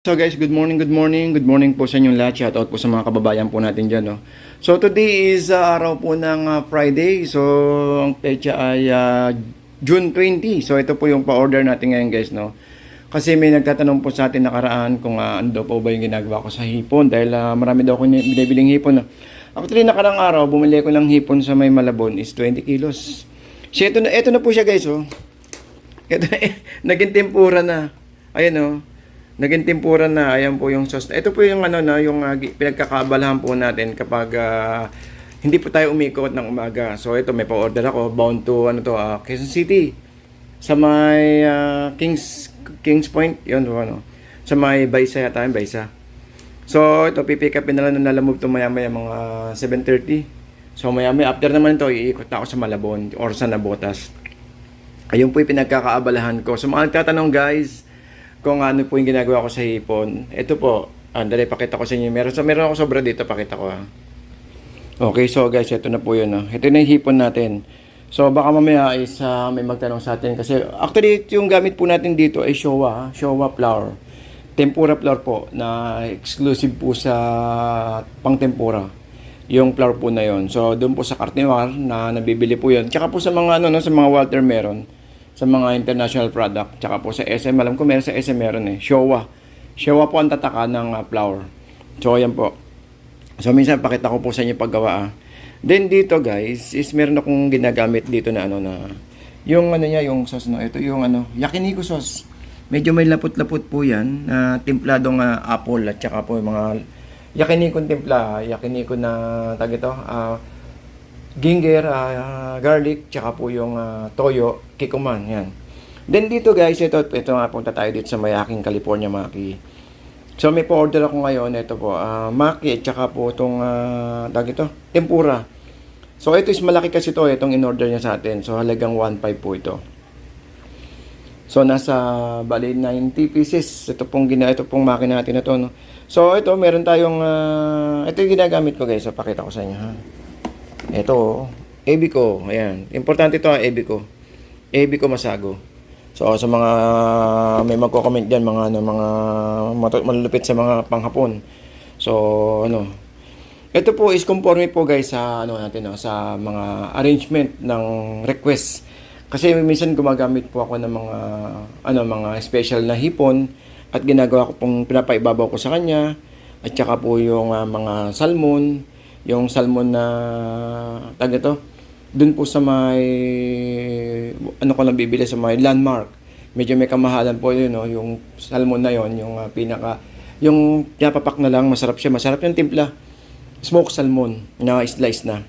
So guys, good morning, good morning. Good morning po sa inyong lahat. Shoutout po sa mga kababayan po natin dyan. No? So today is araw po ng Friday. So ang petsa ay June 20. So ito po yung pa-order natin ngayon guys. No? Kasi may nagtatanong po sa atin nakaraan kung ano daw po ba yung ginagawa ko sa hipon. Dahil marami daw ako binibiling hipon. No? Actually nakarang araw, bumili ko ng hipon sa may Malabon is 20 kilos. So ito na po siya guys. Oh. Ito, naging tempura na. Ayan o. Oh. Naging tempura na, ayan po yung sauce. Ito po yung yung pinagkakaabalahan po natin kapag hindi po tayo umikot ng umaga. So ito may pa-order ako bound to Quezon City. Sa may Kings Point, yun Sa may Baysa yata, Baysa. So ito pipick upin na lang ng Lalamove to maya-maya mga 7:30. So maya-maya after naman ito iikot na ako sa Malabon or sa Nabotas. Ayun po yung pinagkakaabalahan ko. So mga nagtatanong guys, kung ano po yung ginagawa ko sa hipon. Ito po, dali, pakita ko sa inyo. Meron ako sobra dito, pakita ko Okay, so guys, ito na po yun. Ito na yung hipon natin. So baka mamaya is may magtanong sa atin. Kasi actually, yung gamit po natin dito ay Showa flour. Tempura flour po, na exclusive po sa pang tempura. Yung flour po na yon. So doon po sa Carnival na nabibili po yun. Tsaka po sa mga, sa mga Walter meron. Sa mga international product. Tsaka po sa SM, alam ko meron sa SM meron Showa po ang tataka ng flour. So ayan po. So minsan pakita ko po sa inyo paggawa. Then dito guys, is meron akong ginagamit dito na yung yung sauce ito yung yakiniku sauce. Medyo may lapot-lapot po yan na templadong apple at tsaka po yung mga yakiniku timpla, yakiniku na ginger, garlic, tsaka po yung toyo, kikuman, yan. Then dito guys, ito nga punta tayo dito sa may aking California Maki. So may pa-order ako ngayon, ito po, Maki, tsaka po itong, tempura. So ito is malaki kasi ito, itong in-order niya sa atin. So halagang 1.5 po ito. So nasa, bali 90 pieces, ito pong Maki natin na to, no? So ito, meron tayong, ito yung ginagamit ko guys, so pakita ko sa inyo, ha. Ito, Ebico. Ayan. Importante ito, Ebico. Ebico Masago. So, sa mga may magko-comment diyan, mga malulupit sa mga panghapon. So, ito po is conforme po guys sa sa mga arrangement ng request. Kasi minsan gumagamit po ako ng mga special na hipon at ginagawa ko pong pinapaibabaw ko sa kanya at saka po yung mga salmon, yung salmon na dun po sa may ko lang bibili sa may Landmark. Medyo may kamahalan po yun, yung salmon na yon, yung yung pinapapak na lang, masarap yung timpla. Smoked salmon na slice na.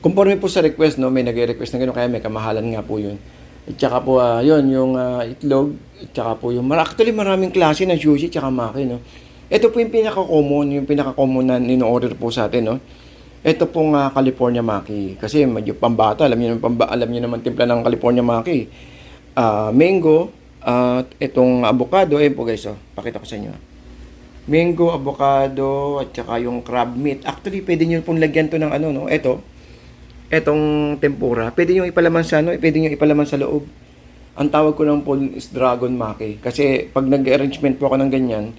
Conforme po sa request, may nagre-request na gano'n, kaya may kamahalan nga po yun. At saka po yun, yung itlog, at saka po yung actually maraming klase ng sushi tsaka maki, Ito po yung pinaka-common na in-order po sa atin, Ito pong California Maki. Kasi medyo pambata, alam niyo naman timpla ng California Maki. Mango, at itong avocado, po guys, pakita ko sa inyo. Mango, avocado, at saka yung crab meat. Actually, pwede niyo pong lagyan to ng etong tempura. Pwede niyo ipalaman sa loob. Ang tawag ko lang po is Dragon Maki. Kasi pag nag-arrangement po ako ng ganyan,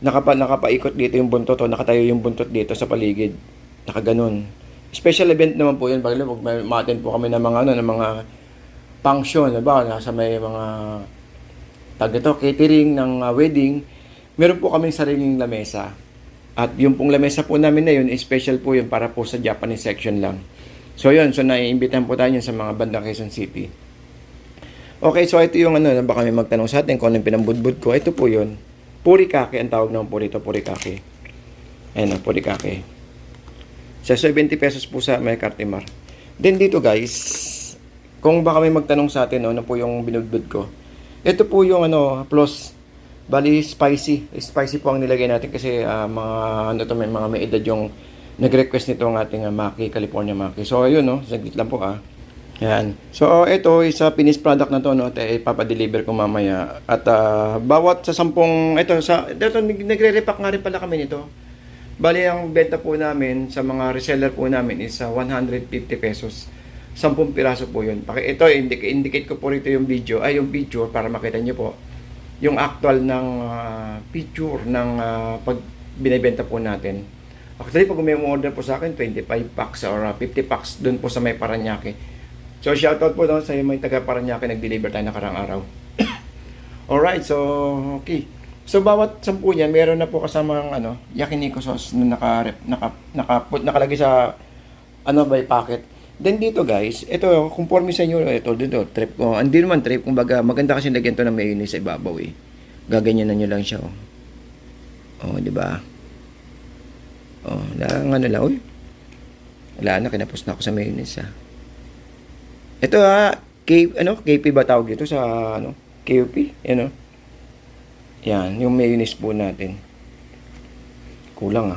nakapaikot dito yung buntot nakatayo yung buntot dito sa paligid. Nakaganon. Special event naman po yun. Pag ma-attend po kami ng mga function, nasa may mga catering ng wedding, meron po kaming sariling lamesa. At yung pong lamesa po namin na yun, special po yun para po sa Japanese section lang. So yun, naiimbitahan po tayo sa mga bandang Quezon City. Okay, so ito yung baka may magtanong sa atin kung anong pinambudbud ko. Ito po yun. Purikake ang tawag ng purikake. Ayan, purikake. Sa 70 pesos po sa may Cartimar. Then dito guys, kung baka may magtanong sa atin, ano po yung binudbud ko. Ito po yung plus, bali spicy. Spicy po ang nilagay natin kasi may mga may edad yung nag-request nito ang ating Maki, California Maki. So ayun, saglit lang po Yan. So ito is finished product na to, ipapadeliver ko mamaya. At bawat sa 10 nagre-repack nga rin pala kami nito. Bali ang benta po namin sa mga reseller po namin is 150 pesos. 10 piraso po 'yun. Ito indicate ko po rito yung video, yung picture para makita niyo po. yung actual ng picture ng pag binibenta po natin. Actually, pag may order po sa akin, 25 packs or 50 packs doon po sa may Paranaque. So, shoutout po doon sa may taga Paranaque, nag-deliver tayo nakarang araw. Alright, so, okay. So, bawat 10 yan, meron na po kasamang yakiniku sauce na nakalagay sa by packet. Then dito guys, ito, conforme sa inyo, ito, dito, trip ko. Hindi naman trip, kumbaga, maganda kasi lagyan to ng mayonnaise sa ibabaw eh. Gaganyan na nyo lang siya, oh. Oh, di ba? Oh, lang uy. Wala na, kinapos na ako sa mayonnaise, ha. Ito, KP ba tawag dito sa, KP, Yan, yung mayonnaise po natin. Kulang,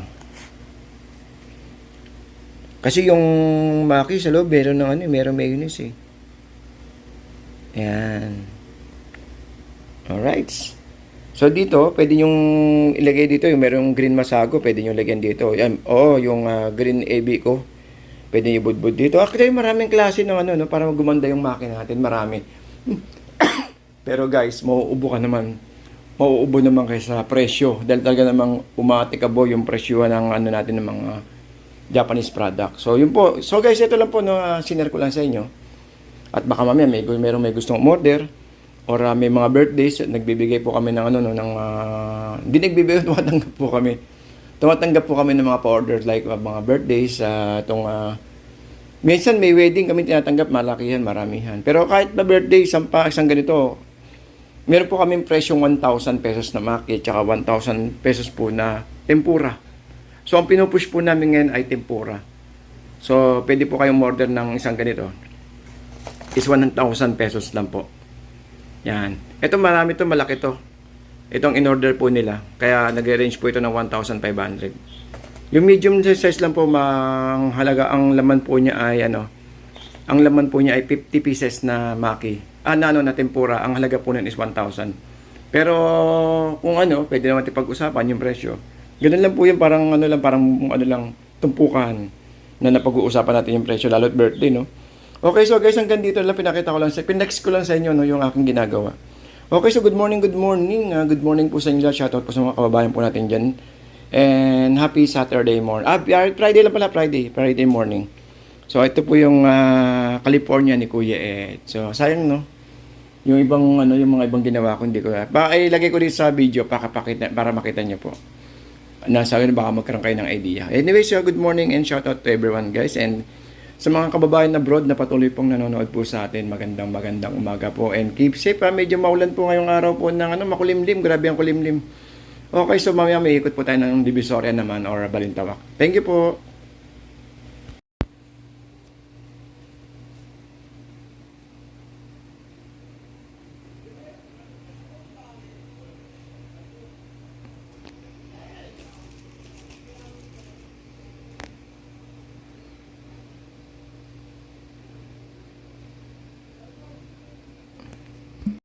Kasi yung maki sa loob, meron meron mayonnaise eh. Ayan. Alright. So dito, pwede yung ilagay dito, yung merong green masago, pwede nyo lagyan dito. Yan, yung green ebi ko. Pwede nyo budbud dito. Actually, maraming klase ng para gumanda yung maki natin, marami. Pero guys, mauubo naman kayo sa presyo. Dahil talaga namang umatikabo yung presyo ng natin ng mga Japanese product. So, yun po. So, guys, ito lang po, sinare ko lang sa inyo. At baka mamaya, merong may gustong order or may mga birthdays, nagbibigay po kami ng hindi nagbibigay, tumatanggap po kami ng mga pa-orders like mga birthdays, minsan may wedding kami tinatanggap, malakihan, maramihan. Pero kahit na birthday, isang ganito, meron po kaming presyong 1,000 pesos na maki, tsaka 1,000 pesos po na tempura. So, ang pinupush po namin ngayon ay tempura. So, pwede po kayong order ng isang ganito. Is 1,000 pesos lang po. Yan. Ito marami to, malaki to. Itong in-order po nila. Kaya nag-range po ito ng 1,500. Yung medium size lang po, ang laman po niya ay ang laman po niya ay 50 pieces na maki. Na tempura. Ang halaga po nun is 1,000. Pero kung pwede naman pag-usapan yung presyo. Ganun lang po yun, parang tumpukan na napag-uusapan natin yung presyo, lalo't birthday, no? Okay, so guys, hanggang dito lang pinext ko lang sa inyo, yung aking ginagawa. Okay, so good morning. Good morning po sa inyo lahat. Shoutout po sa mga kababayan po natin dyan. And happy Saturday morning. Friday lang pala, Friday morning. So, ito po yung California ni Kuya Ed. So, sayang, no? Yung ibang, yung mga ibang ginawa ko, hindi ko. Ilagay ko dito sa video para makita niyo po. Nasa akin, baka magkaroon kayo ng idea. Anyway, so good morning and shout out to everyone guys. And sa mga kababayan abroad na patuloy pong nanonood po sa atin, magandang umaga po. And keep safe, medyo maulan po ngayong araw po ng makulimlim. Grabe ang kulimlim. Okay, so mamaya may ikot po tayo ng Divisoria naman or Balintawak. Thank you po.